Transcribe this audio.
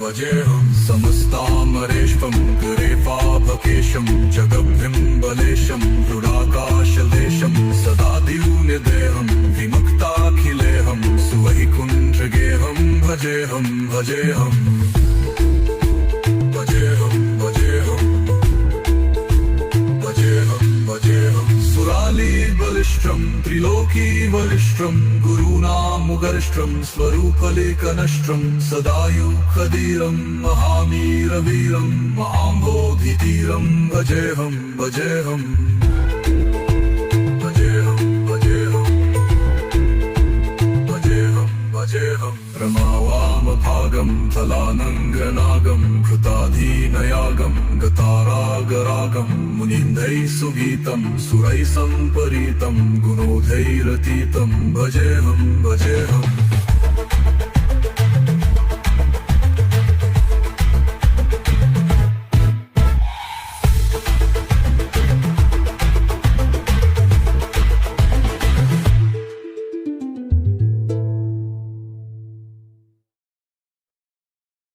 भजेऽहं समस्तामरेष्टं गरेफाभकेशं जगद्बिम्बलेशं हृदाकाशलेशं सदा द्यून्यदेहं विमुक्ताखिलेऽहं सुवैकुण्ठगेहं भजेऽहं भजेऽहं भजेऽहं भजेऽहं भजेऽहं भजेऽहं सुरालीबलिष्ठं त्रिलोकीबलिष्ठं गुरूणामुगर्ष्ठं स्वरूपलेखनष्टं सदायुखधीरं महामीरवीरं महाम्भोधितीरं भजेऽहं भजेऽहं भजेऽहं भजेऽहं भजेऽहं भजेऽहं रमावामभागं फलानङ्गनागं कृताधीनयागं गतारागरागं मुनीन्द्रैः सुगीतं सुरैः सम्परीतं गुणोधैरतीतं भजेऽहं भजेऽहं